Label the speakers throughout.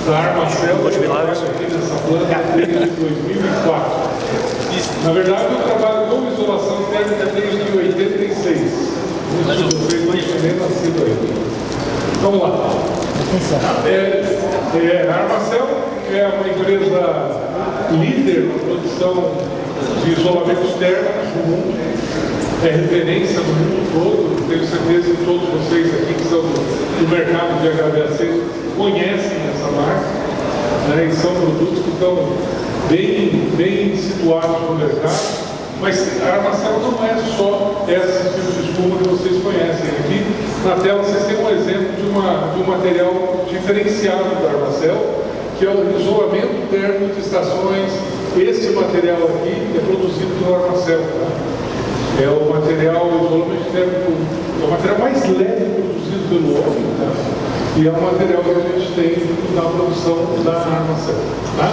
Speaker 1: da Armacel, eu trabalho aqui nessa planta desde 2004. Na verdade, eu trabalho com isolação térmica desde 86. Mas vocês não tinham nem nascido aí. Vamos lá. A Armacel é uma empresa líder na produção de isolamentos térmicos no mundo. É referência no mundo todo. Tenho certeza que todos vocês aqui que são do mercado de HVAC conhecem essa marca, né? E são produtos que estão bem situados no mercado. Mas a Armacel não é só esse tipo de espuma que vocês conhecem. Aqui na tela vocês têm um exemplo de um material diferenciado da Armacel, que é o isolamento térmico de estações. Esse material aqui é produzido pela Armacel. Tá? É o material, o isolamento térmico, é o material mais leve produzido pelo homem. Tá? E é o material que a gente tem na produção da Armacel. Tá?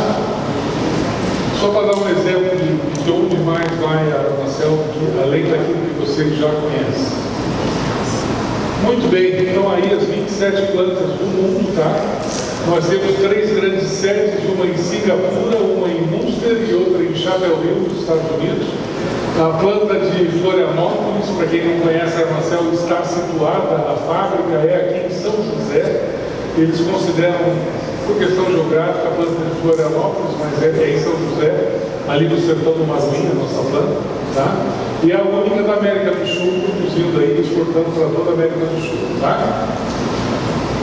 Speaker 1: Só para dar um exemplo de onde mais vai a Armacel, além daquilo que vocês já conhecem. Muito bem, então aí as 27 plantas do mundo, tá? Nós temos 3 grandes sedes, uma em Singapura, uma em Munster e outra em Chapel Hill, nos Estados Unidos. A planta de Florianópolis, para quem não conhece, a Armacel está situada, a fábrica é aqui em São José. Eles consideram, por questão geográfica, a planta de Florianópolis, mas é em São José, ali no sertão do Mazinha, a nossa planta, tá? E é a única da América do Sul, produzindo aí, exportando para toda a América do Sul, tá?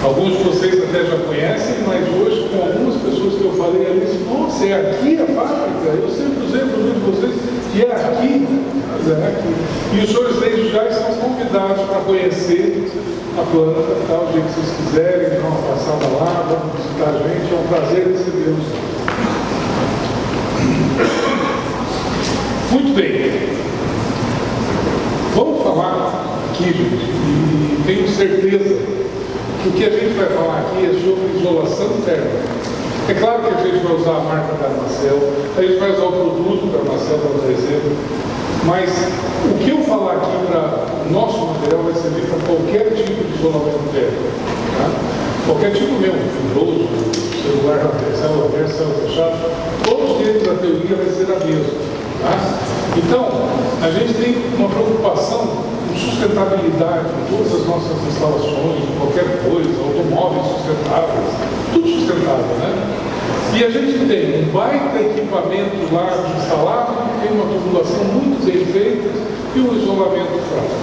Speaker 1: Alguns de vocês até já conhecem, mas hoje, com algumas pessoas que eu falei ali, disse, nossa, é aqui a fábrica? Eu sempre usei o produto de vocês, e é aqui? Mas é aqui. E os senhores desde já estão convidados para conhecer a planta, tá? O dia que vocês quiserem, dar uma passada lá, vamos visitar a gente, é um prazer recebê-los. Muito bem. Vamos falar aqui, gente, e tenho certeza que o que a gente vai falar aqui é sobre isolação térmica. É claro que a gente vai usar a marca da Armacel, a gente vai usar o produto da Armacel para dar exemplo, mas o que eu falar aqui para o nosso material vai servir para qualquer tipo de isolamento térmico. Tá? Qualquer tipo mesmo, fibroso, celular aberto, célula fechada, todos eles, a teoria vai ser a mesma. Tá? Então, a gente tem uma preocupação com sustentabilidade em todas as nossas instalações, qualquer coisa, automóveis sustentáveis, tudo sustentável, né? E a gente tem um baita equipamento lá instalado, tem uma tubulação muito bem feita e um isolamento fraco,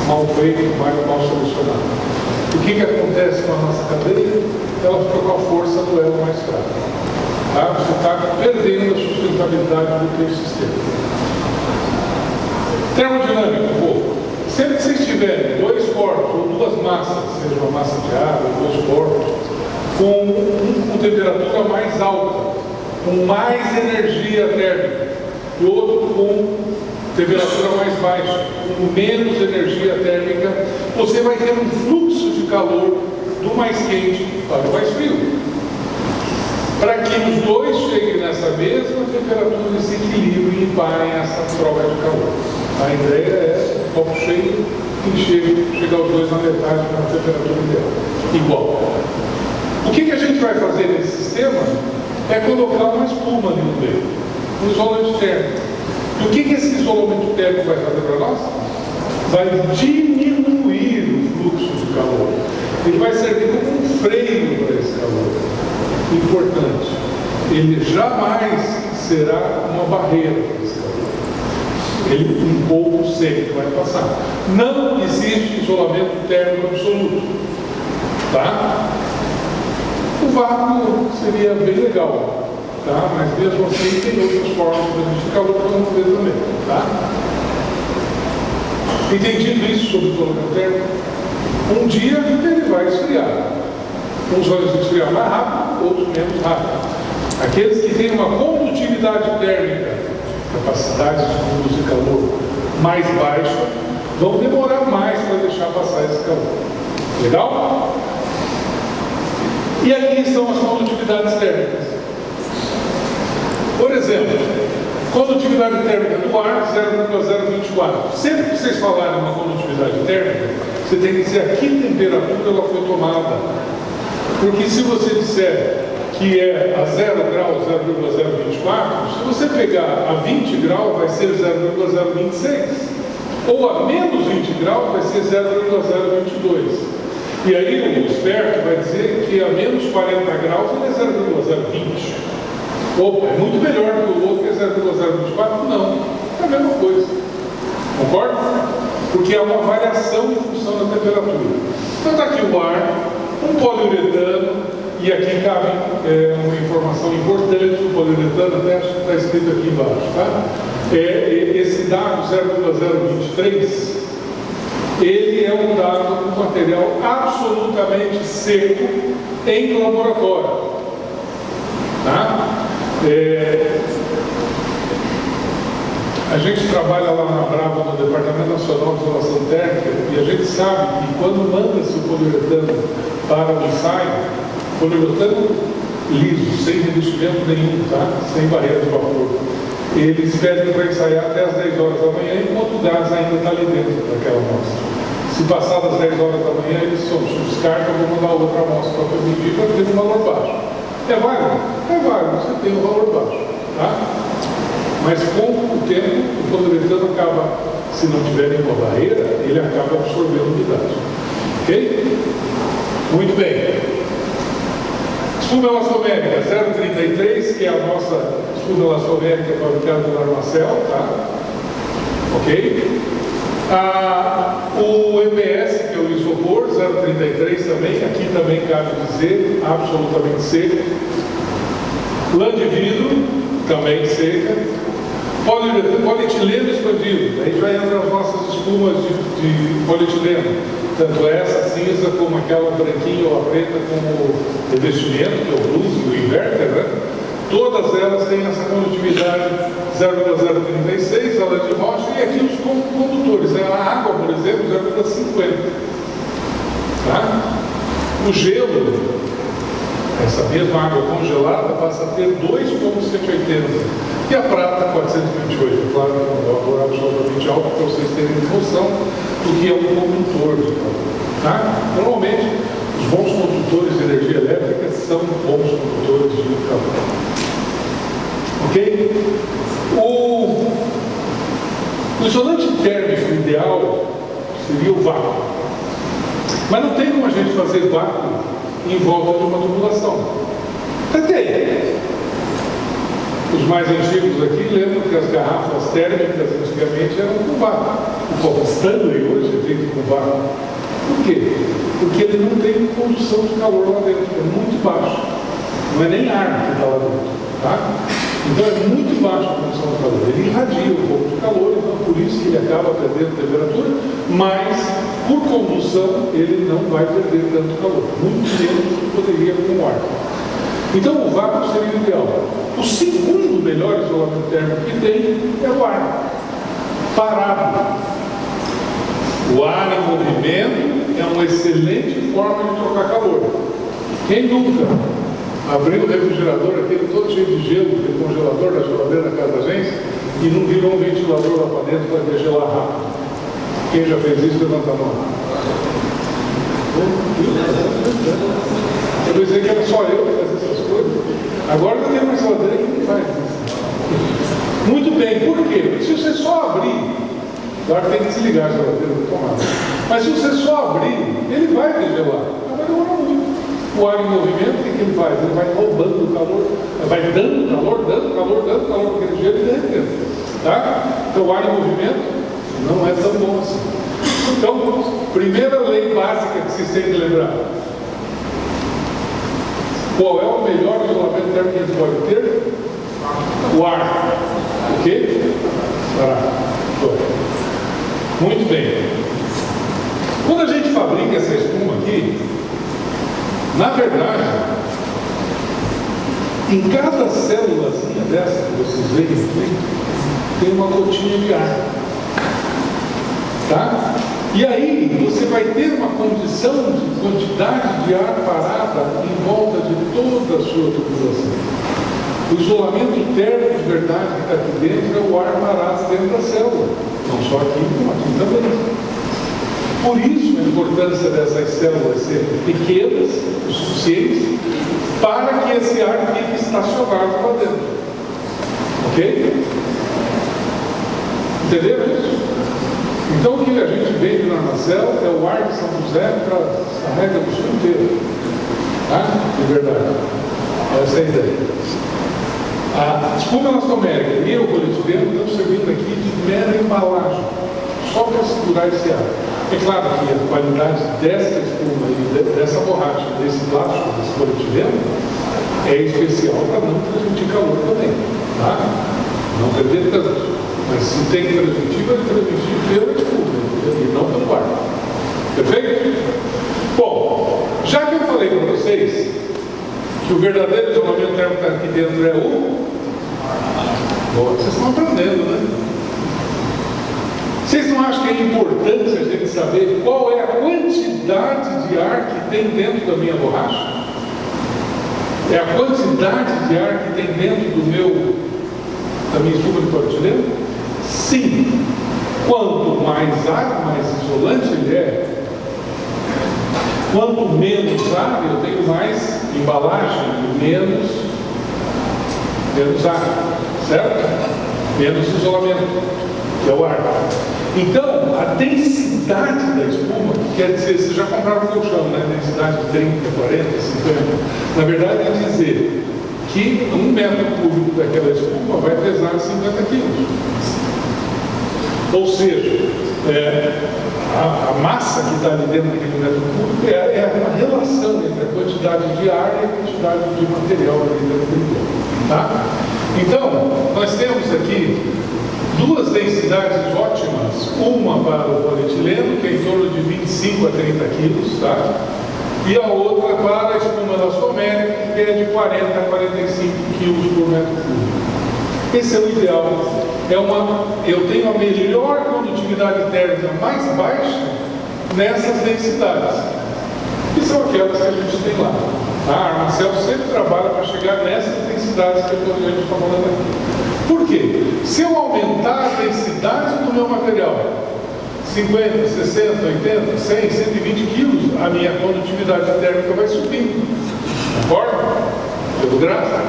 Speaker 1: mal feito, mal solucionado. O que acontece com a nossa cadeia? Ela fica com a força do elo mais fraco. Tá? Você está perdendo a sustentabilidade do teu sistema. Termodinâmica, pô. Sempre que vocês tiverem 2 corpos ou 2 massas, seja uma massa de água ou 2 corpos, com um com temperatura mais alta, com mais energia térmica, e outro com temperatura mais baixa, com menos energia térmica, você vai ter um fluxo de calor do mais quente para o mais frio. Para que os dois cheguem nessa mesma temperatura e se equilibrem e parem essa troca de calor. A ideia é o copo cheio e chegar os dois na metade na temperatura ideal. Igual. O que a gente vai fazer nesse sistema é colocar uma espuma ali no meio, um isolante térmico. E o que esse isolamento térmico vai fazer para nós? Vai diminuir o fluxo de calor. Ele vai servir como um freio para esse calor. Importante, ele jamais será uma barreira para esse calor. Ele um pouco seco vai passar. Não existe isolamento térmico absoluto. Tá? O vácuo seria bem legal, tá? Mas mesmo assim tem outras formas de calor para não ver também. Tá? Entendido isso sobre o isolamento térmico, um dia ele vai esfriar. Uns vão esfriar mais rápido, outros menos rápido. Aqueles que têm uma condutividade térmica, capacidade de produzir calor mais baixa, vão demorar mais para deixar passar esse calor. Legal? E aqui estão as condutividades térmicas. Por exemplo, condutividade térmica do ar 0,024. Sempre que vocês falarem uma condutividade térmica, você tem que dizer a que temperatura ela foi tomada. Porque se você disser que é a 0 graus, 0,024, se você pegar a 20 graus, vai ser 0,026. Ou a menos 20 graus, vai ser 0,022. E aí o esperto vai dizer que a menos 40 graus ele é 0,020. Opa, é muito melhor que o outro que é 0,024? Não, é a mesma coisa. Concorda? Porque é uma variação em função da temperatura. Então está aqui o ar, um poliuretano, e aqui cabe uma informação importante, o poliuretano até acho que está escrito aqui embaixo, tá? Esse dado 0,023, ele é um dado de um material absolutamente seco em laboratório. Tá? A gente trabalha lá na Brava, no Departamento Nacional de Isolação Térmica, e a gente sabe que quando manda-se o poliuretano para o ensaio, poliuretano liso, sem revestimento nenhum, tá? Sem barreira de vapor, eles pedem para ensaiar até as 10 horas da manhã, enquanto o gás ainda está ali dentro daquela amostra. Se passar das 10 horas da manhã, eles descartam, vão mandar outra amostra para medir para ter um valor baixo. É válido? É válido, você tem um valor baixo. Tá? Mas com o tempo, o poliuretano acaba, se não tiver nenhuma barreira, ele acaba absorvendo umidade. Ok? Muito bem. Espuma elastomérica 0,33, que é a nossa espuma elastomérica fabricada pela Armacel, tá? Ok? O EPS, que é o isopor, 0,33 também, aqui também cabe dizer, absolutamente seco. Lã de vidro, também seca. Polietileno expandido, aí já entra as nossas espumas de polietileno, tanto essa cinza como aquela branquinha ou a preta como revestimento, que é o blues e o inverter, né? Todas elas têm essa condutividade 0,036, a lã de rocha, e aqui os condutores, a água, por exemplo, 0,50. Tá? O gelo, essa mesma água congelada, passa a ter 2,180. E a prata, 428. Claro que é um valor absolutamente alto, para vocês terem noção do que é um condutor de calor. Tá? Normalmente, os bons condutores de energia elétrica são bons condutores de calor. Ok? O isolante térmico ideal seria o vácuo. Mas não tem como a gente fazer vácuo em volta de uma tubulação. Tem. Os mais antigos aqui lembram que as garrafas térmicas antigamente eram com vácuo. O copo Stanley hoje é feito com vácuo. Por quê? Porque ele não tem condução de calor lá dentro, é muito baixo. Não é nem ar que está lá dentro. Tá? Então é muito baixa a condução de calor. Ele irradia um pouco de calor, então por isso que ele acaba perdendo temperatura, mas por condução ele não vai perder tanto calor. Muito menos do que poderia com o ar. Então o vácuo seria o ideal. O segundo melhor isolamento térmico que tem é o ar parado. O ar em movimento é uma excelente forma de trocar calor. Quem nunca abriu o refrigerador, aquele todo cheio de gelo, aquele congelador da geladeira da casa da gente, e não virou um ventilador lá para dentro para gelar rápido? Quem já fez isso, levanta a mão. Eu pensei que era só eu que fazia essas coisas. Agora não tem mais geladeira que não faz isso. Muito bem, por quê? Porque se você só abrir, claro que tem que desligar a geladeira da tomada, mas se você só abrir, ele vai degelar. Não vai demorar muito. O ar em movimento, o que ele faz? Ele vai roubando o calor, vai dando calor naquele gelo e derretendo. Tá? Então o ar em movimento não é tão bom assim. Então, primeira lei básica que vocês têm que lembrar. Qual é o melhor isolamento térmico que a gente pode ter? O ar. Ok? Muito bem. Quando a gente fabrica essa espuma aqui, na verdade, em cada célulazinha dessa que vocês veem aqui, tem uma gotinha de ar. Tá? E aí você vai ter uma condição de quantidade de ar parada em volta de toda a sua tubulação. O isolamento térmico de verdade que está aqui dentro é o ar parado dentro da célula. Não só aqui, como aqui também. Por isso a importância dessas células serem pequenas, o suficiente, para que esse ar fique estacionado lá dentro. Ok? Entenderam isso? Então o que a gente vende na Armacel é o ar de São José para a América do Sul inteira. Tá? De verdade. Essa é a ideia. A espuma elastomérica e o polietileno estão servindo aqui de mera embalagem, só para segurar esse ar. É claro que a qualidade dessa espuma e dessa borracha, desse plástico, desse polietileno, é especial para não transmitir calor também. Tá? Não perder tanto. Mas se tem que transmitir, vai transmitir pela espuma e não pelo ar. Perfeito? Bom, já que eu falei para vocês que o verdadeiro isolamento térmico que está aqui dentro é o... Bom, vocês estão aprendendo, né? Vocês não acham que é importante a gente saber qual é a quantidade de ar que tem dentro da minha borracha? É a quantidade de ar que tem dentro da minha espuma de polietileno? Sim. Quanto mais ar, mais isolante ele é. Quanto menos ar, eu tenho mais embalagem e menos ar, certo? Menos isolamento, que é o ar. Então, a densidade da espuma, quer dizer, vocês já compraram o colchão, né? Densidade de 30, 40, 50. Na verdade, é dizer que 1 metro cúbico daquela espuma vai pesar 50 quilos. Ou seja, a massa que está ali dentro daquele metro cúbico é uma relação entre a quantidade de ar e a quantidade de material ali dentro dele. Tá? Então, nós temos aqui duas densidades ótimas, uma para o polietileno, que é em torno de 25 a 30 quilos, tá? E a outra para a espuma elastomérica, que é de 40 a 45 quilos por metro cúbico. Esse é o ideal. Eu tenho a melhor condutividade térmica mais baixa nessas densidades, que são aquelas que a gente tem lá. A Armacel sempre trabalha para chegar nessas densidades que a gente está falando aqui. Por quê? Se eu aumentar a densidade do meu material, 50, 60, 80, 100, 120 quilos, a minha condutividade térmica vai subir. Concorda? Pelo gráfico.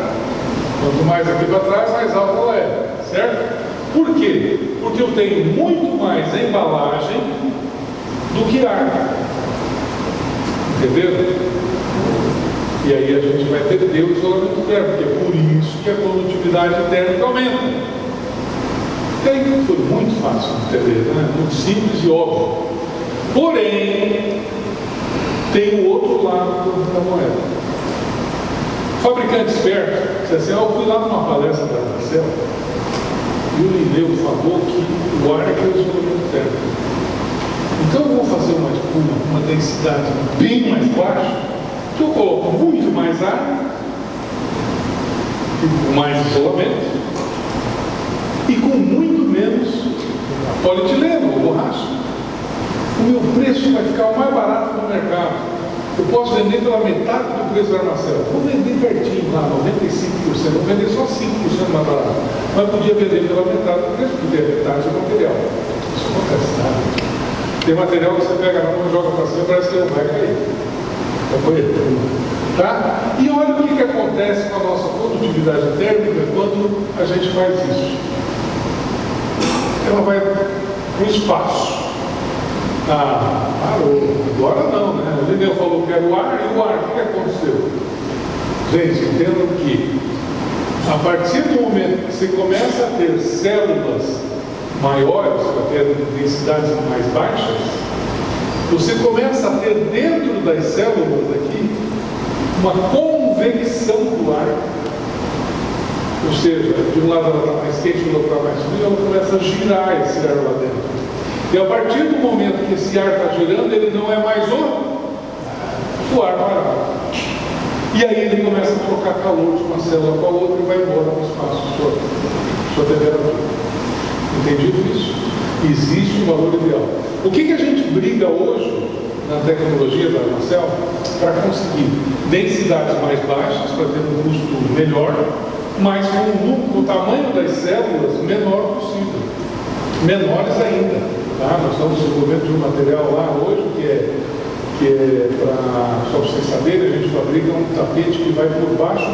Speaker 1: Quanto mais aqui para trás, mais alta ela é. Certo? Por quê? Porque eu tenho muito mais embalagem do que ar. Entendeu? E aí a gente vai perder o isolamento térmico, que é por isso que a condutividade térmica aumenta. E aí foi muito fácil de entender, né? Muito simples e óbvio. Porém, tem o outro lado da moeda. Fabricante esperto, diz assim, eu fui lá numa palestra da Armacel e o Lineu falou que o ar é que é o isolamento térmico. Então eu vou fazer uma espuma com uma densidade bem mais baixa, que eu coloco muito mais ar, com mais isolamento, e com muito menos polietileno ou borracha. O meu preço vai ficar o mais barato no mercado. Eu posso vender pela metade do preço da Armacel. Vou vender pertinho lá, 95%. Vou vender só 5% mais barato. Mas podia vender pela metade do preço, porque é metade do material. Isso acontece, tá? Tem material que você pega na mão e joga para cima, parece que não vai cair. Tá? E olha o que acontece com a nossa condutividade térmica quando a gente faz isso. Ela vai para o espaço. Parou. Agora não, né? O Lineu falou que era o ar, e o ar, o que aconteceu? Gente, entendam que a partir do momento que você começa a ter células maiores, para ter densidades mais baixas, você começa a ter dentro das células aqui uma convecção do ar. Ou seja, de um lado ela está mais quente, do outro está mais frio, ela começa a girar esse ar lá dentro. E a partir do momento que esse ar está girando, ele não é mais o ar parado. E aí ele começa a trocar calor de uma célula com a outra e vai embora no espaço sua temperatura. Entendido isso? Existe um valor ideal. O que a gente briga hoje na tecnologia da Armacel para conseguir densidades mais baixas, para ter um custo melhor, mas com o tamanho das células menor possível. Menores ainda. Tá? Nós estamos desenvolvendo um material lá hoje que é para, só para vocês saberem, a gente fabrica um tapete que vai por baixo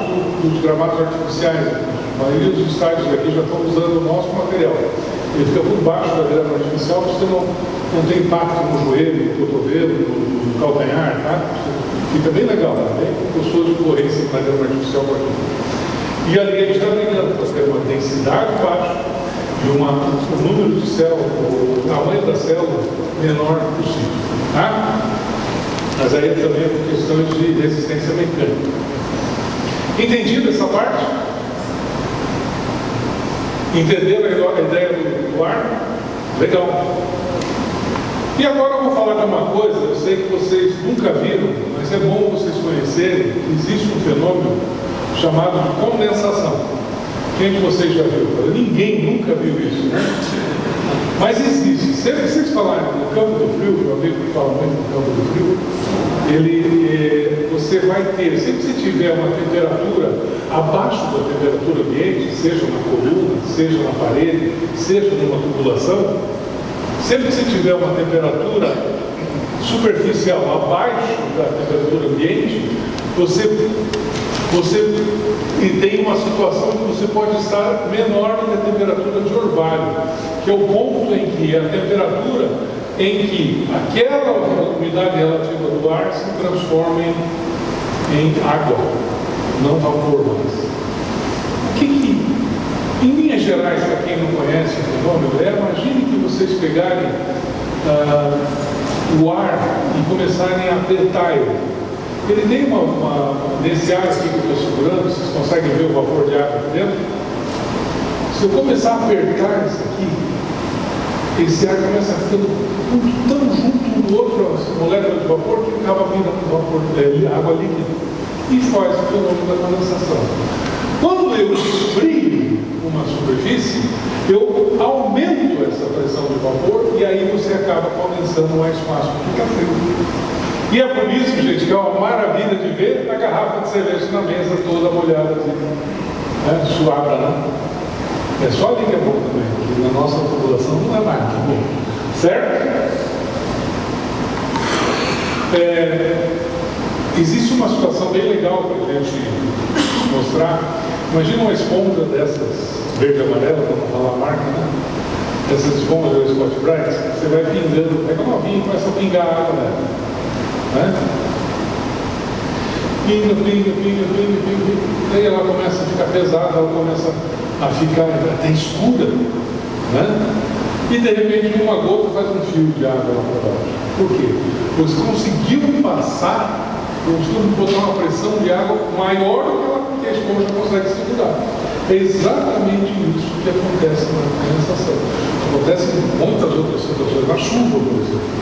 Speaker 1: dos gramados artificiais. A maioria dos estádios aqui já estão usando o nosso material. Ele fica por baixo da grama artificial, você não tem impacto no joelho, no cotovelo, no calcanhar, tá? Fica bem legal, tá? Bem gostoso de correr em cima da grama artificial por aqui. E ali a gente está brigando para ter uma densidade baixa e o número de células, o tamanho da célula menor possível, tá? Mas aí também é por questões de resistência mecânica. Entendido essa parte? Entenderam a ideia do ar? Legal. E agora eu vou falar de uma coisa, eu sei que vocês nunca viram, mas é bom vocês conhecerem que existe um fenômeno chamado de condensação. Quem de vocês já viu? Ninguém nunca viu isso, né? Mas existe. Sempre que vocês falarem no campo do frio, meu amigo que fala muito no campo do frio, você vai ter, sempre que você tiver uma temperatura abaixo da temperatura ambiente, seja na coluna, seja na parede, seja numa tubulação, sempre que você tiver uma temperatura superficial abaixo da temperatura ambiente, você tem uma situação que você pode estar menor do que a temperatura de orvalho, que é o ponto em que a temperatura em que aquela umidade relativa do ar se transforma em água, não vapor mais. Em linhas gerais, para quem não conhece o fenômeno, imagine que vocês pegarem o ar e começarem a apertar ele. Ele tem nesse ar aqui que eu estou segurando, vocês conseguem ver o vapor de água aqui dentro? Se eu começar a apertar isso aqui, esse ar começa a ficando tão junto um do outro, as moléculas de vapor, que acaba vindo água líquida e faz o fenômeno da condensação. Quando eu esfrio uma superfície, eu aumento essa pressão de vapor e aí você acaba condensando mais fácil, porque fica frio. E é por isso, gente, que é uma maravilha de ver a garrafa de cerveja na mesa toda molhada, né? Suada, né? É só ali que é bom também, porque na nossa população não é mais muito bom. Certo? Existe uma situação bem legal para a gente mostrar. Imagina uma esponja dessas, verde e amarela, para não falar a marca, né? Essas esponjas do Scott Bright, você vai pingando, pega uma vinha e começa a pingar água nela. Né? Pinga. Daí ela começa a ficar pesada, ela começa a ficar até escura, né? E de repente uma gota faz um fio de água lá para baixo. Por quê? Você conseguiu passar, conseguiu botar uma pressão de água maior do que a esponja consegue segurar. É exatamente isso que acontece na condensação. Acontece em muitas outras situações, na chuva, por exemplo.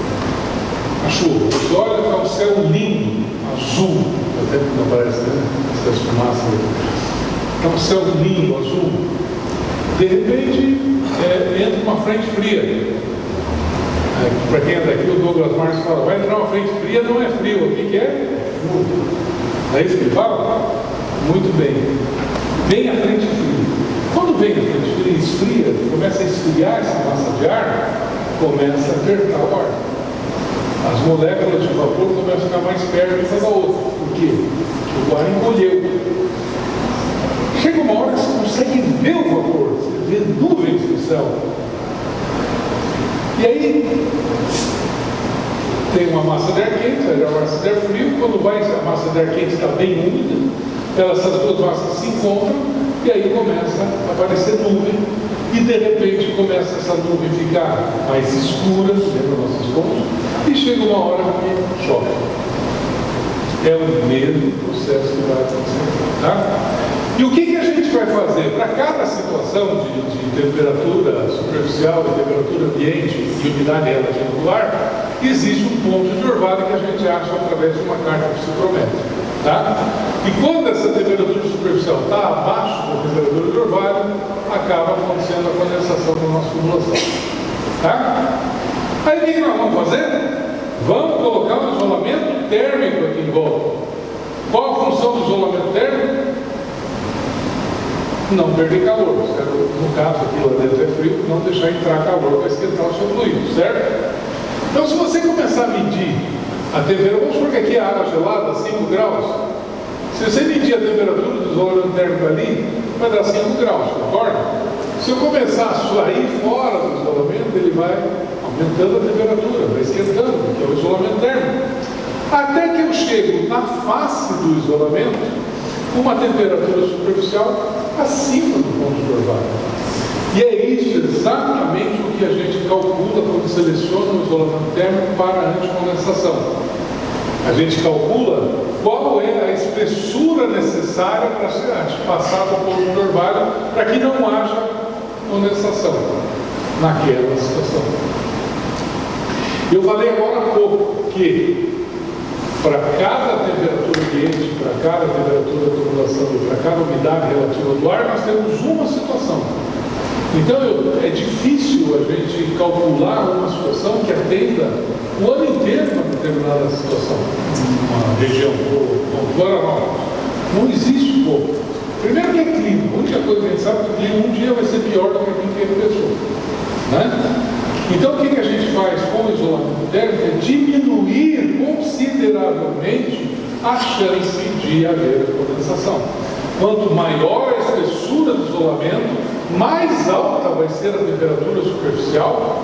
Speaker 1: A chuva, você olha para o céu lindo, azul, até que não parece, né? Essas fumaças aí. Está um céu lindo, azul. De repente, entra uma frente fria. Para quem é daqui, o Douglas Marques fala, vai entrar uma frente fria, não é frio. O que é? Não é isso que ele fala? Muito bem. Vem a frente fria. Quando vem a frente fria e esfria, começa a esfriar essa massa de ar, começa a apertar o ar. As moléculas de vapor começam a ficar mais perto uma da outra. Por quê? Porque o ar encolheu. Chega uma hora que você consegue ver o vapor, você vê nuvens no céu. E aí tem uma massa de ar quente, uma massa de ar frio. Quando a massa de ar quente está bem úmida, essas duas massas se encontram e aí começa a aparecer nuvem. E de repente começa essa nuvem ficar mais escura, lembra nossas pontos, e chega uma hora que chove. É o mesmo processo que vai acontecer, tá? E o que a gente vai fazer? Para cada situação de temperatura superficial, de temperatura ambiente e umidade relativa do ar, existe um ponto de orvalho que a gente acha através de uma carta psicométrica, tá? E quando essa temperatura superficial está abaixo da temperatura de orvalho, acaba acontecendo a condensação da nossa tubulação, tá? Aí o que nós vamos fazer? Vamos colocar um isolamento térmico aqui em volta. Qual a função do isolamento térmico? não perder calor. No caso aqui lá dentro é frio, não deixar entrar calor para esquentar o seu fluido, certo? Então, se você começar a medir a temperatura, vamos supor que aqui a água gelada, 5 graus, se você medir a temperatura do isolamento térmico ali, vai dar 5 graus, concorda? Se eu começar a sair fora do isolamento, ele vai aumentando a temperatura, vai esquentando, que é o isolamento térmico. Até que eu chego na face do isolamento, com uma temperatura superficial acima do ponto de orvalho. E é isso exatamente o que a gente calcula quando seleciona o isolamento térmico para a anticondensação. A gente calcula qual é a espessura necessária para ser passado ao ponto de orvalho para que não haja condensação naquela situação. Eu falei agora há pouco que para cada temperatura ambiente, para cada temperatura de acumulação e para cada umidade relativa do ar, nós temos uma situação. Então é difícil a gente calcular uma situação que atenda o ano inteiro para determinada situação, uma região, como Florianópolis. Não existe pouco. Primeiro que é clima. A única coisa que a gente sabe é que o clima um dia vai ser pior do que aquele pessoa, né? Então o que a gente faz com o isolamento térmico é diminuir consideravelmente a chance de haver condensação. Quanto maior a espessura do isolamento, mais alta vai ser a temperatura superficial,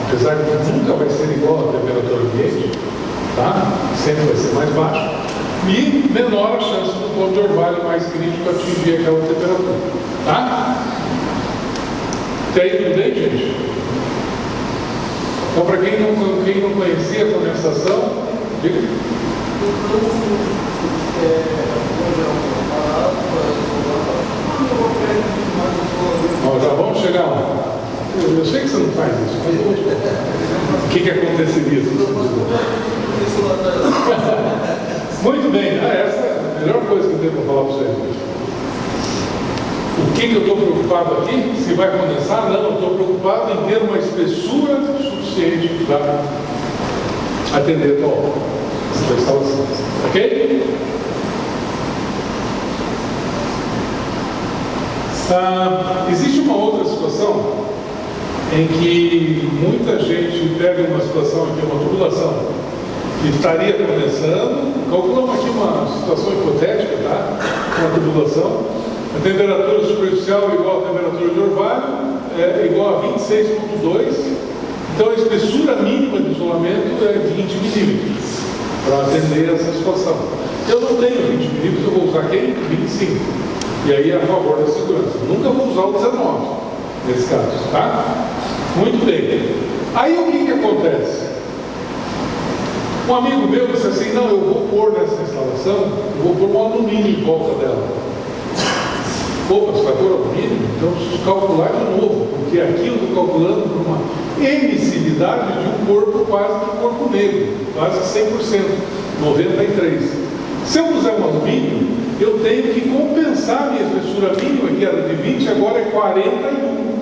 Speaker 1: apesar de que nunca vai ser igual à temperatura ambiente, tá? Sempre vai ser mais baixo, e menor a chance do ponto de orvalho mais crítico atingir aquela temperatura, tá? Até aí tudo bem, gente? Então, para quem não conhecia a condensação, diga. Nós já vamos chegar lá. Eu sei que você não faz isso, mas o que aconteceria se você Muito bem, essa é a melhor coisa que eu tenho para falar para vocês. O que eu estou preocupado aqui? Se vai condensar? Não, eu estou preocupado em ter uma espessura suficiente para atender a instalação. Ok? Existe uma outra situação em que muita gente pega uma situação aqui, uma tubulação, que estaria condensando. Calculamos aqui uma situação hipotética, tá? Uma tubulação. A temperatura superficial é igual à temperatura de orvalho, é igual a 26,2. Então a espessura mínima de isolamento é 20 milímetros para atender essa situação. Eu não tenho 20 milímetros, eu vou usar quem? 25. E aí é a favor da segurança. Nunca vou usar o 19 nesse caso, tá? Muito bem. Aí o que acontece? Um amigo meu disse assim: não, eu vou pôr nessa instalação, eu vou pôr um alumínio em volta dela. Opa, você vai pôr alumínio? Então preciso calcular de novo, porque aqui eu estou calculando por uma emissividade de um corpo quase que corpo negro, quase 100%, 93%. Se eu puser um alumínio, eu tenho que compensar a minha espessura mínima, que era de 20, agora é 41.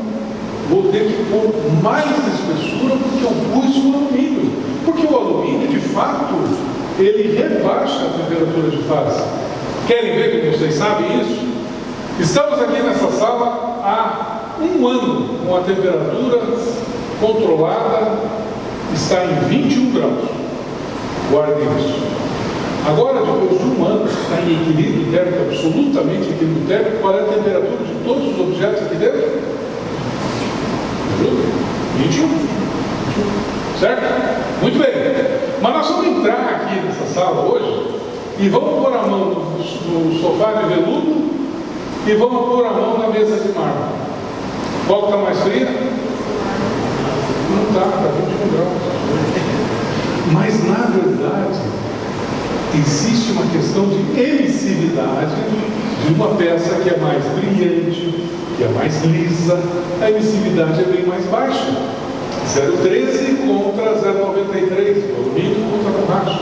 Speaker 1: Vou ter que pôr mais espessura porque eu pus o alumínio. Porque o alumínio, de fato, ele rebaixa a temperatura de fase. Querem ver como vocês sabem isso? Estamos aqui nessa sala há um ano com a temperatura controlada, está em 21 graus. Guardem isso. Agora, depois de um ano, está em equilíbrio térmico, absolutamente equilíbrio térmico. Qual é a temperatura de todos os objetos aqui dentro? 21. Certo? Muito bem. Mas nós vamos entrar aqui nessa sala hoje e vamos pôr a mão no sofá de veludo e vamos pôr a mão na mesa de mármore. Qual está mais fria? Não está 21 graus. Mas, na verdade, existe uma questão de emissividade de uma peça que é mais brilhante, que é mais lisa. A emissividade é bem mais baixa. 0,13 contra 0,93, o alumínio contra a borracha.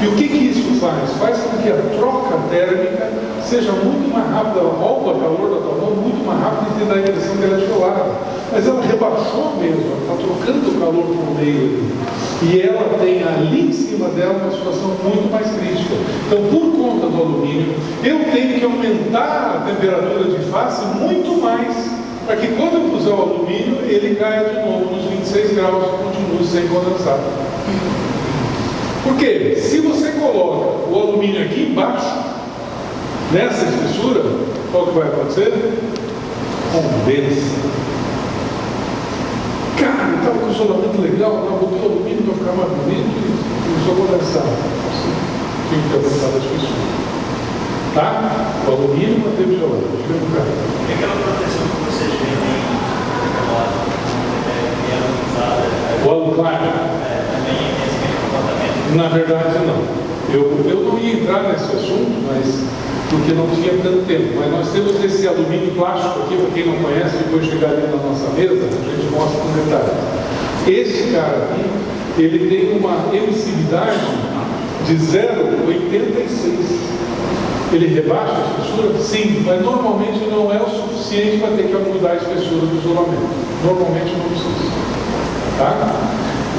Speaker 1: E o que isso faz? Faz com que a troca térmica seja muito mais rápida, ela rouba o calor da tua mão muito mais rápido e te dá a impressão que ela é gelada. Mas ela rebaixou mesmo, ela está trocando o calor por meio. E ela tem ali em cima dela uma situação muito mais crítica. Então, por conta do alumínio, eu tenho que aumentar a temperatura de face muito mais, para que quando eu puser o alumínio, ele caia de novo nos 26 graus e continue sem condensar. Por quê? Se você coloca o alumínio aqui embaixo, nessa espessura, qual que vai acontecer? Condensa. Cara, estava com isolamento legal, botou o alumínio para ficar mais bonito e começou a condensar. Tinha que aumentar a espessura. Tá? O alumínio manteve gelado.
Speaker 2: E aquela proteção que vocês vendem
Speaker 1: o aluclário?
Speaker 2: Também tem esse mesmo comportamento?
Speaker 1: Na verdade, não. Eu não ia entrar nesse assunto, mas porque não tinha tanto tempo. Mas nós temos esse alumínio plástico aqui, para quem não conhece, depois chegar ali na nossa mesa, a gente mostra com detalhe. Esse cara aqui, ele tem uma emissividade de 0,86. Ele rebaixa a espessura? Sim, mas normalmente não é o suficiente para ter que mudar a espessura do isolamento. Normalmente não precisa. Tá?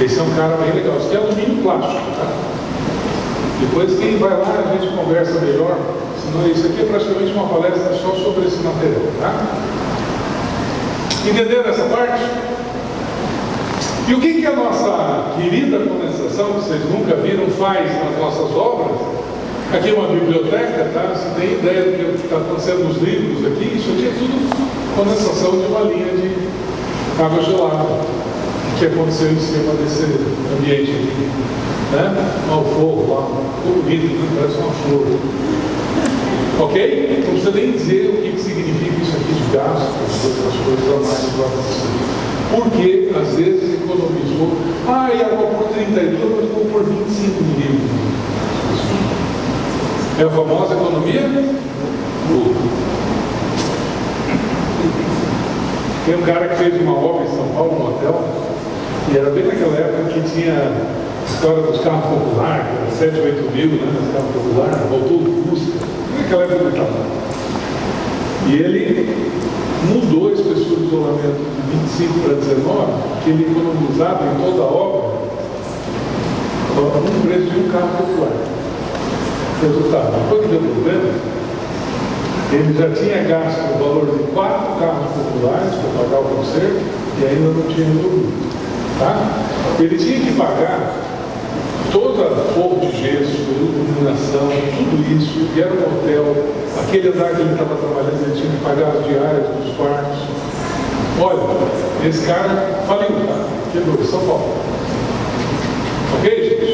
Speaker 1: Esse é um cara bem legal. Isso aqui é alumínio plástico. Tá? Depois quem vai lá a gente conversa melhor. Senão isso aqui é praticamente uma palestra só sobre esse material. Tá? Entenderam essa parte? E o que a nossa querida condensação, que vocês nunca viram, faz nas nossas obras? Aqui é uma biblioteca, tá? Você tem ideia do que está acontecendo nos livros aqui? Isso aqui é tudo condensação de uma linha de água gelada que aconteceu em cima desse ambiente aqui, né? Olha o fogo lá, fogo bonito, né? Parece uma flor. Ok? Não precisa nem dizer o que significa isso aqui de gasto, outras coisas a mais para acontecer. Porque às vezes economizou, ia pôr 32, mas vou pôr 25 milímetros. É a famosa economia? Tem um cara que fez uma obra em São Paulo, num hotel, e era bem naquela época que tinha a história dos carros populares, 7, 8 mil, né, dos carros populares, voltou o Fusca, naquela época que estava. E ele mudou a espessura do isolamento de 25 para 19, que ele economizava em toda a obra um preço de um carro popular. Resultado, depois que deu problema, ele já tinha gasto o valor de 4 carros populares para pagar o conserto e ainda não tinha resolvido. Tá? Ele tinha que pagar toda a forro de gesso, iluminação, tudo isso, e era um hotel, aquele andar que ele estava trabalhando, ele tinha que pagar as diárias dos quartos. Olha, esse cara faliu, tá? Quebrou, São Paulo. Ok, gente?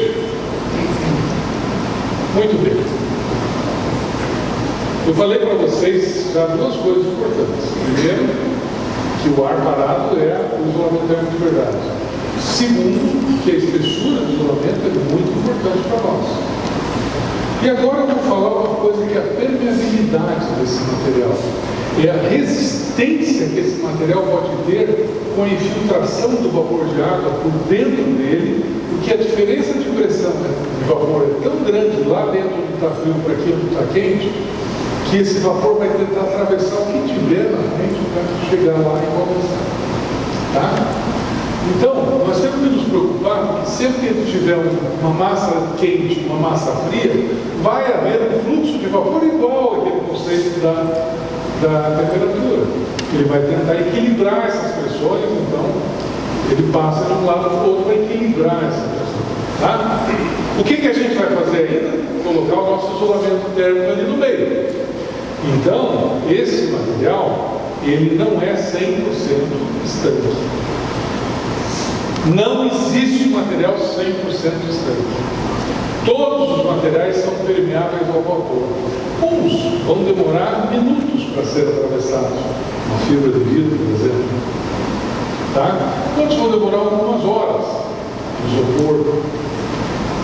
Speaker 1: Muito bem. Eu falei para vocês já duas coisas importantes. Primeiro, que o ar parado é o isolamento térmico de verdade. Segundo, que a espessura do isolamento é muito importante para nós. E agora eu vou falar uma coisa que é a permeabilidade desse material. É a resistência que esse material pode ter com a infiltração do vapor de água por dentro dele, porque a diferença de pressão de vapor é tão grande lá dentro onde está frio para aqui onde está quente, que esse vapor vai tentar atravessar o que tiver na frente para chegar lá e condensar. Tá? Então, nós temos que nos preocupar, porque sempre que a gente tiver uma massa quente e uma massa fria, vai haver um fluxo de vapor igual àquele conceito da temperatura. Ele vai tentar equilibrar essas pressões, então ele passa de um lado para o outro para equilibrar essa pressão. Tá? O que a gente vai fazer ainda? Colocar o nosso isolamento térmico ali no meio. Então, esse material, ele não é 100% estanque. Não existe material 100% estanque. Todos os materiais são permeáveis ao vapor. Uns vão demorar minutos para ser atravessados. Uma fibra de vidro, por exemplo. Tá? Outros vão demorar algumas horas. Isopor.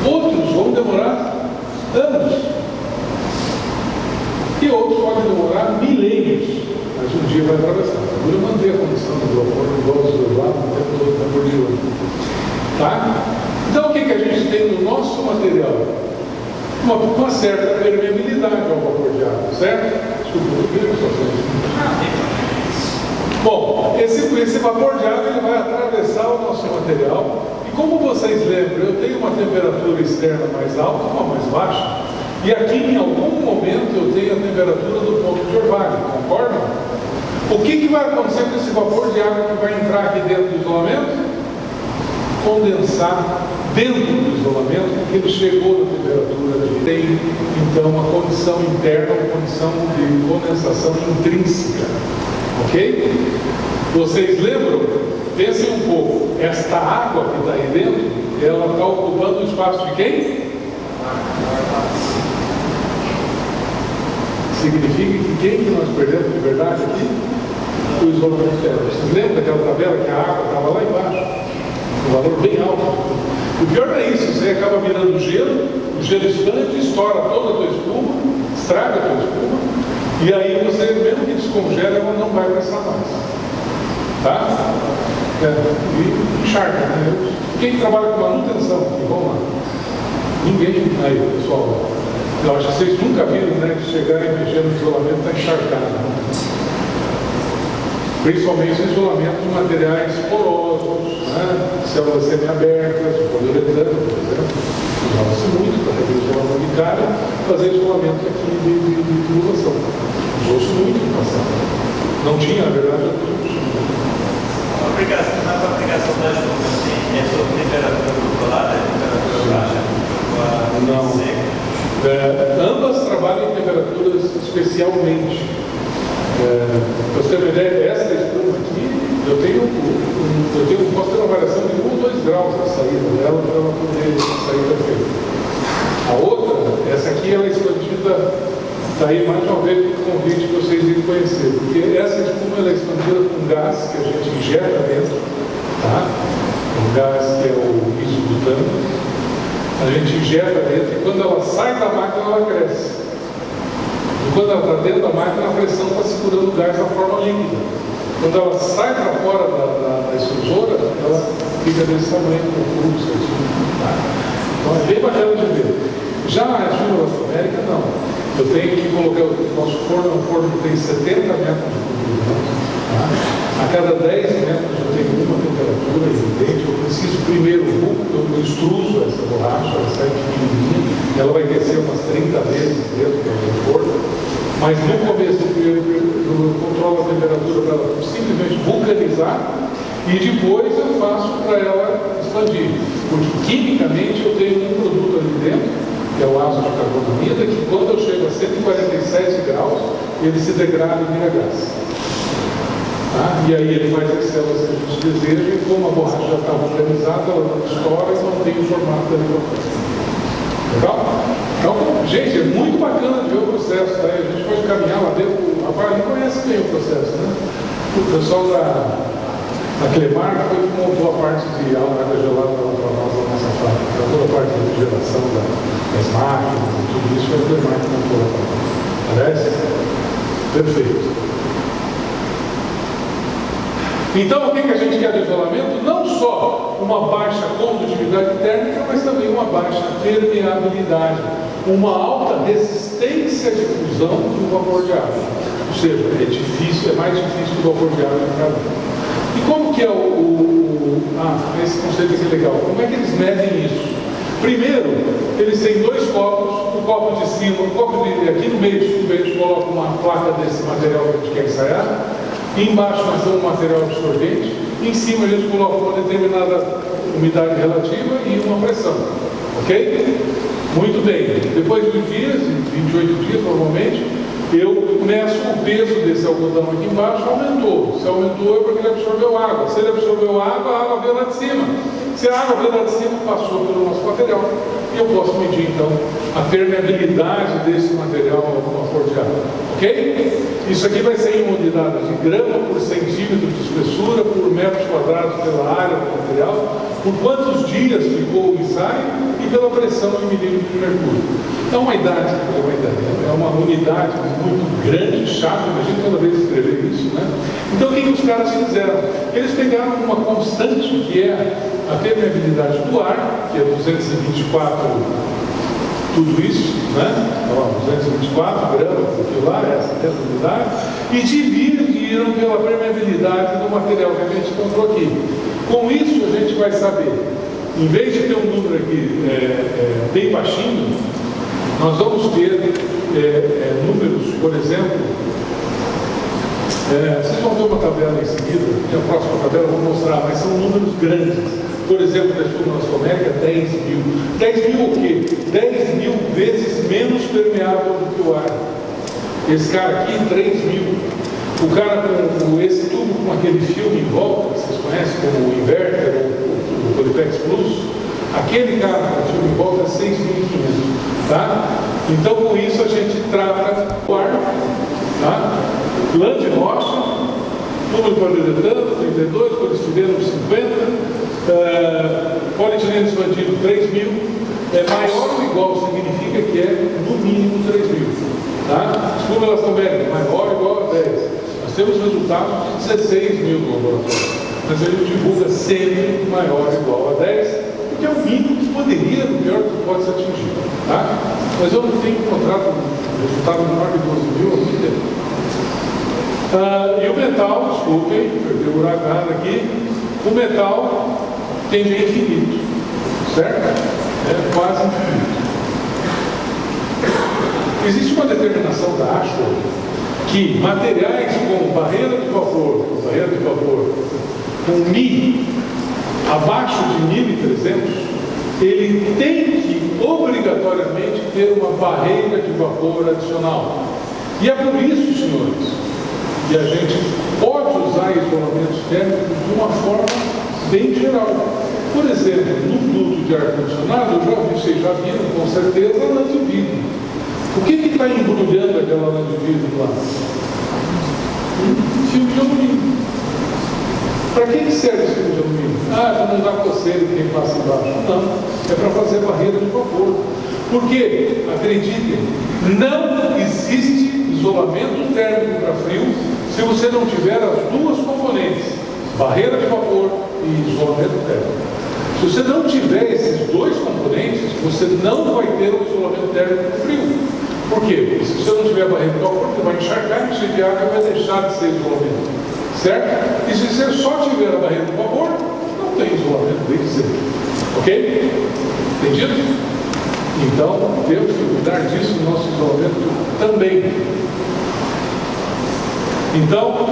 Speaker 1: Outros vão demorar anos. E outros podem demorar milênios. Mas um dia vai atravessar. Procura manter a condição do vapor igual aos dois lados, o tempo todo por de olho. Tá? Então o que a gente tem no nosso material? uma certa permeabilidade ao vapor de água, certo? Bom, esse vapor de água ele vai atravessar o nosso material e, como vocês lembram, eu tenho uma temperatura externa mais alta, uma mais baixa, e aqui em algum momento eu tenho a temperatura do ponto de orvalho, concordam? O que vai acontecer com esse vapor de água que vai entrar aqui dentro do isolamento? Condensar dentro do isolamento, porque ele chegou na temperatura que tem, então, uma condição interna, uma condição de condensação intrínseca. Ok? Vocês lembram? Pensem um pouco. Esta água que está aí dentro, ela está ocupando o espaço de quem? Significa que quem que nós perdemos de verdade aqui? O isolamento térmico. Vocês lembram daquela tabela que a água estava lá embaixo? Um valor bem alto. O pior não é isso, você acaba virando gelo, o gelo expande, estoura toda a tua espuma, estraga a tua espuma, e aí você, mesmo que descongela, ela não vai prestar mais. Tá? E encharca, né? Quem trabalha com manutenção, vamos lá. Ninguém aí, pessoal. Eu acho que vocês nunca viram, né, de chegar e mexer no isolamento está encharcado. Né? Principalmente o isolamento de materiais porosos, né? Células semi-abertas, poliuretano, por exemplo. Usava-se muito para fazer isolamento de cara, fazer isolamento aqui de tubulação. Usou-se muito no passado. Não tinha, na verdade,
Speaker 2: na aplicação das luvas, é sobre temperatura controlada, temperatura baixa,
Speaker 1: não. Ambas trabalham em temperaturas especialmente. Para você ter uma ideia, essa espuma aqui, posso ter uma variação de 1 ou 2 graus na saída dela para ela poder sair perfeita. A outra, essa aqui, ela é expandida, está aí mais uma vez o convite que vocês irem conhecer, porque essa espuma ela é expandida com gás que a gente injeta dentro, tá? Um gás que é o isobutano, a gente injeta dentro e quando ela sai da máquina ela cresce. E quando ela está dentro da máquina, a pressão está segurando o gás na forma líquida. Quando ela sai para fora da extrusora, ela fica desse tamanho, com fluxo. Tá? Então é bem bacana de ver. Já a Sul América, não. Eu tenho que colocar o nosso forno, é um forno que tem 70 metros de comprimento. Tá? A cada 10 metros eu tenho uma temperatura evidente. Eu preciso primeiro, eu extruso essa borracha, ela sai pequenininha, ela vai descer umas 30 vezes dentro do forno. Mas no começo eu controlo a temperatura para ela simplesmente vulcanizar e depois eu faço para ela expandir. Porque quimicamente eu tenho um produto ali dentro, que é o ácido de carbonamida, que quando eu chego a 147 graus, ele se degrada e vira gás. Tá? E aí ele faz as células que a gente deseja e como a borracha já está vulcanizada, ela não estoura e não tem o formato da ligação. Legal? Então, gente, é muito bacana de ver o processo, tá? A gente pode caminhar lá dentro. A Vale conhece bem o processo, né? O pessoal da Clemar foi que montou a parte de água gelada para nós da nossa fábrica. Toda a parte de refrigeração das máquinas e tudo isso foi a Clemar que montou lá para nós. Parece? Perfeito. Então, o que a gente quer do isolamento? Não só uma baixa condutividade térmica, mas também uma baixa permeabilidade, uma alta resistência de fusão do vapor de água. Ou seja, é mais difícil que o vapor de água entrar. E como que é esse conceito aqui é legal. Como é que eles medem isso? Primeiro, eles têm 2 copos, o copo de cima, aqui no meio de tudo eles colocam uma placa desse material que a gente quer ensaiar. Embaixo nós temos um material absorvente, em cima a gente coloca uma determinada umidade relativa e uma pressão, ok? Muito bem, depois de dias, 28 dias provavelmente, eu meço o peso desse algodão aqui embaixo, aumentou. Se aumentou é porque ele absorveu água. Se ele absorveu água, a água veio lá de cima. Se a água veio lá de cima, passou pelo nosso material. E eu posso medir, então, a permeabilidade desse material ao vapor de água. Ok? Isso aqui vai ser em unidades de grama por centímetro de espessura, por metros quadrados pela área do material, por quantos dias ficou o ensaio e pela pressão em milímetro de mercúrio. Então, é uma unidade muito grande, chata, imagina toda vez escrever isso, né? Então, o que os caras fizeram? Eles pegaram uma constante, que é a permeabilidade do ar, que é 224 tudo isso, né? Ó, 224 gramas, aquilo lá, essa unidade, e dividiram pela permeabilidade do material que a gente encontrou aqui. Com isso, a gente vai saber, em vez de ter um número aqui bem baixinho, nós vamos ter números, por exemplo, vocês vão ver uma tabela em seguida, e a próxima tabela eu vou mostrar, mas são números grandes. Por exemplo, na Sul América, 10 mil. 10 mil o quê? 10 mil vezes menos permeável do que o ar. Esse cara aqui, 3 mil. O cara com esse tubo com aquele filme em volta, que vocês conhecem como o inverter, o Polyplex Plus, aquele cara com o filme em volta é 6.500. Tá? Então, com isso, a gente trata o ar. Tá? Lã de rocha, tubo de poliuretano, 32, polistireno 50, polietileno expandido 3 mil, maior ou igual significa que é no mínimo 3 mil. Tá? Espuma elastogénica, maior ou igual a 10. Nós temos resultados de 16 mil no laboratório, mas ele divulga sempre maior ou igual a 10, porque é o mínimo que poderia, no pior que pode ser atingido. Tá? Mas eu não tenho encontrado resultado menor de 12 mil há muito tempo. E o metal, desculpem, perdi o huracão aqui, o metal tende a infinito, certo? É quase infinito. Existe uma determinação da Ashworth que materiais como barreira de vapor com Mi abaixo de 1.300, ele tem que obrigatoriamente ter uma barreira de vapor adicional. E é por isso, senhores, que a gente pode usar isolamentos térmicos de uma forma bem geral. Por exemplo, no duto de ar-condicionado, eu já vi, vocês já viram com certeza, a lã de vidro. O que está embrulhando aquela lã de vidro lá? Filme de alumínio. Para que serve esse filme de alumínio? Para não dar coceira de quem passa embaixo. Não, é para fazer barreira de vapor. Porque, acreditem, não existe isolamento térmico para frio se você não tiver as duas componentes, barreira de vapor e isolamento térmico. Se você não tiver esses dois componentes, você não vai ter o isolamento térmico frio. Por quê? Porque se você não tiver barreira de vapor, você vai encharcar, encher de água e vai deixar de ser isolamento. Certo? E se você só tiver a barreira de vapor, não tem isolamento, tem que ser. Ok? Entendido? Então, temos que cuidar disso no nosso isolamento também. Então,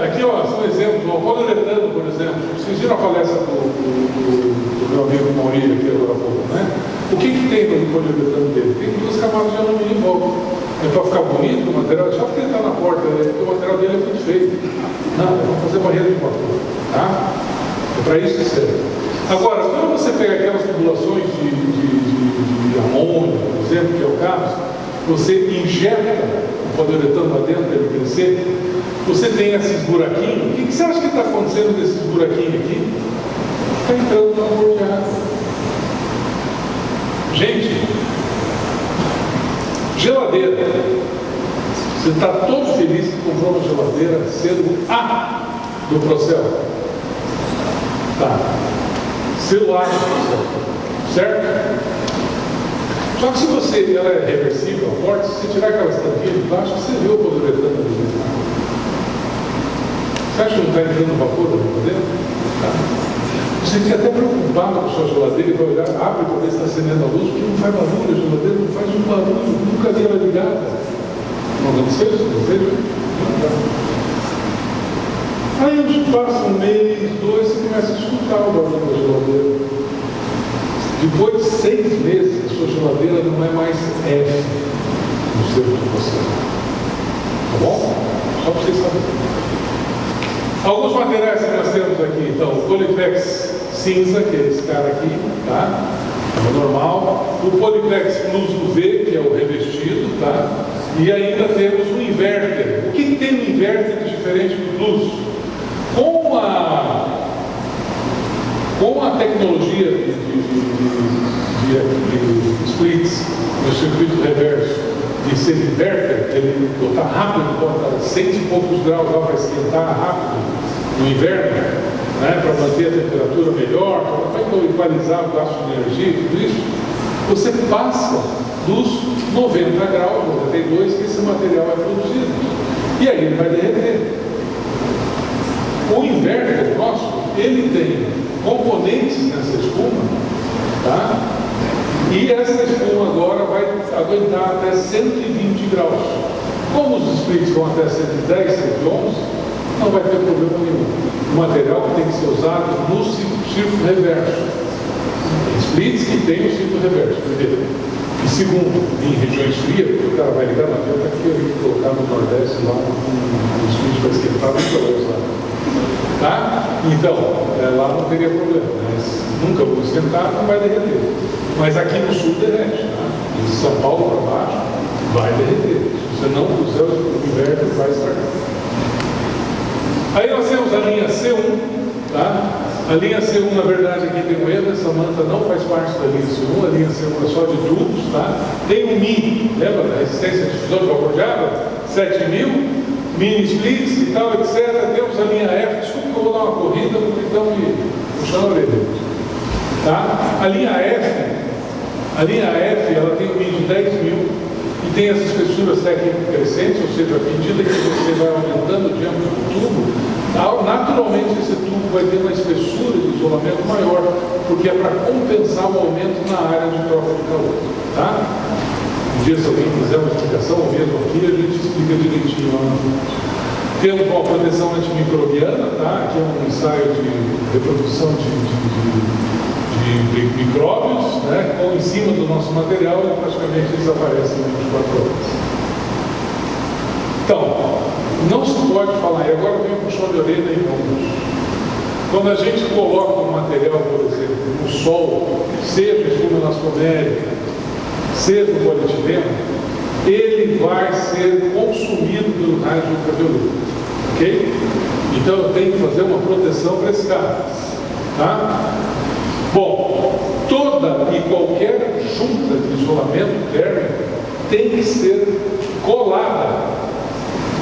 Speaker 1: aqui ó, são exemplos. O poliuretano, por exemplo. Vocês viram a palestra do meu amigo Maurício aqui agora há pouco, né? O que tem no poliuretano dele? Tem 2 camadas de alumínio em volta. É para ficar bonito o material, só porque ele está na porta, porque o material dele é muito feio. Não, é para fazer barreira de vapor. Tá? É para isso que serve. Agora, quando você pega aquelas tubulações de amônia, por exemplo, que é o caso, você injeta o poliuretano lá dentro para ele crescer, você tem esses buraquinhos. O que você acha que está acontecendo nesses buraquinhos aqui? Está entrando no amor de água. Gente, geladeira. Você está todo feliz que comprou uma geladeira sendo A do Procel. Tá. Celular do Procel. Certo? Só que se ela é reversível, a porta, se você tirar aquelas tampinhas de plástico, você vê o poliuretano ali. Você acha que não está entrando vapor ali dentro? Tá. Você fica até preocupado com a sua geladeira e vai olhar, abre para ver se está acendendo a luz, porque não faz barulho, a geladeira não faz um barulho, nunca vi ela ligada. Não aconteceu isso? Aí passa um mês, 2, você começa a escutar o barulho da geladeira. Depois de 6 meses, a sua geladeira não é mais F no seu você. Tá bom? Só para vocês saberem. Alguns materiais que nós temos aqui, então, o Polyplex cinza, que é esse cara aqui, tá? É o normal. O Polyplex Plus UV, que é o revestido, tá? E ainda temos o inverter. O que tem no inverter de diferente do Plus? Com a tecnologia de splits no circuito reverso, de ser inverter, ele botar rápido, bota 100 e poucos graus lá para esquentar rápido no inverno, né, para manter a temperatura melhor, para equalizar o gasto de energia e tudo isso, você passa dos 90 graus, 92, que esse material é produzido. E aí ele vai derreter. O inverter nosso, ele tem componentes nessa espuma, tá? E essa espuma agora vai aguentar até 120 graus. Como os splits vão até 110, 111, não vai ter problema nenhum. O material tem que ser usado no círculo reverso. Tem splits que tem o círculo reverso, primeiro. E segundo, em regiões frias, porque o cara vai ligar na venta aqui, eu vou colocar no Nordeste lá, no split vai esquentar, nunca vai usar. Tá? Então, lá não teria problema, mas nunca vou esquentar, não vai derreter. Mas aqui no sul derrete, tá? De São Paulo para baixo, vai derreter. Se você não puser o inverno, vai estragar. Aí nós temos a linha C1, tá? A linha C1, na verdade, aqui tem um erro, essa manta não faz parte da linha C1, a linha C1 é só de tubos, tá? Tem o MI, lembra da resistência de difusor de vapor de água? 7000, mini splits e tal, etc. Temos a linha F, desculpa que eu vou dar uma corrida, porque estão me puxando a orelha. Tá? A linha F, ela tem um MI de 10.000 e tem as espessuras técnicas crescentes, ou seja, à medida que você vai aumentando o diâmetro do tubo, naturalmente esse tubo vai ter uma espessura de isolamento maior, porque é para compensar o aumento na área de troca de calor. Tá? Um dia, se alguém quiser uma explicação, ou mesmo aqui, a gente explica direitinho. Temos uma proteção antimicrobiana, tá? Aqui é um ensaio de reprodução de micróbios, né? Em cima do nosso material e praticamente eles aparecem em 24 horas. Então, não se pode falar, e agora vem um puxão de orelha em ombros. Quando a gente coloca um material, por exemplo, no sol, seja espuma elastomérica, seja o polietileno, ele vai ser consumido pelo raio ultravioleta, ok? Então eu tenho que fazer uma proteção para esse cara, tá? Bom, toda e qualquer junta de isolamento térmico tem que ser colada.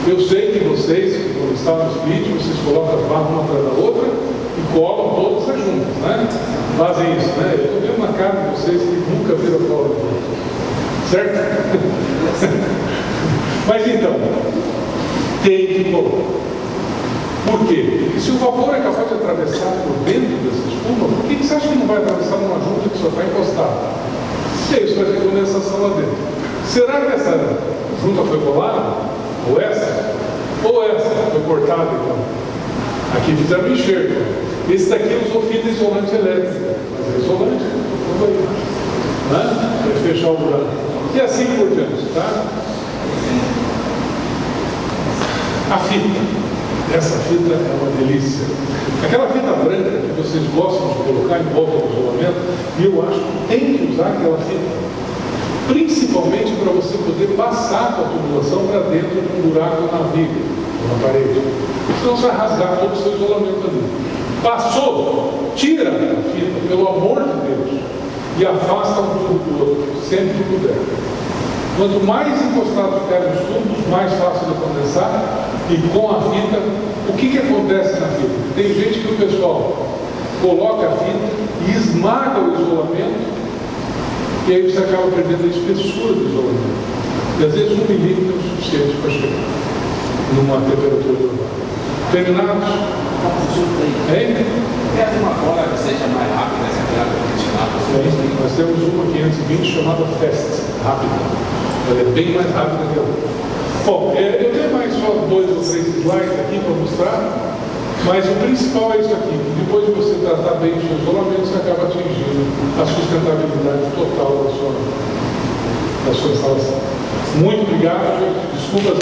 Speaker 1: Eu sei que vocês, quando estão no split, vocês colocam as barras uma atrás da outra e colam todas as juntas, né? Fazem isso, né? Eu estou vendo na cara de vocês que nunca viram a cola de juntas. Certo? Mas então, tem que colar. Por quê? Porque se o vapor é capaz de atravessar por dentro dessa espuma, por que você acha que não vai atravessar numa junta que só está encostada? E aí, isso vai ter condensação lá dentro. Será que essa junta foi colada? Ou essa? Ou essa foi cortada, então? Aqui fizeram um enxerto. Esse daqui usou fita isolante elétrica. Mas é isolante, não vai. Né? Vai fechar o buraco. E assim por diante, tá? A fita. Essa fita é uma delícia. Aquela fita branca que vocês gostam de colocar em volta do isolamento, e eu acho que tem que usar aquela fita. Principalmente para você poder passar a tubulação para dentro de um buraco na viga, na parede. Senão você vai rasgar todo o seu isolamento ali. Passou, tira a fita, pelo amor de Deus, e afasta um tubo do outro, sempre que puder. Quanto mais encostado ficar nos tubos, mais fácil de condensar. E com a fita, o que acontece na fita? Tem gente que o pessoal coloca a fita e esmaga o isolamento, e aí você acaba perdendo a espessura do isolamento. E às vezes 1 milímetro é o suficiente para chegar numa temperatura normal. Terminados? Hein?
Speaker 3: Tem uma cola que seja mais rápida, essa cola que
Speaker 1: Nós temos uma 520 chamada Fast, rápida. Ela é bem mais rápida que a outra. Bom, eu tenho mais só 2 ou 3 slides aqui para mostrar, mas o principal é isso aqui, que depois de você tratar bem o seu isolamento, você acaba atingindo a sustentabilidade total da sua instalação. Muito obrigado, desculpa as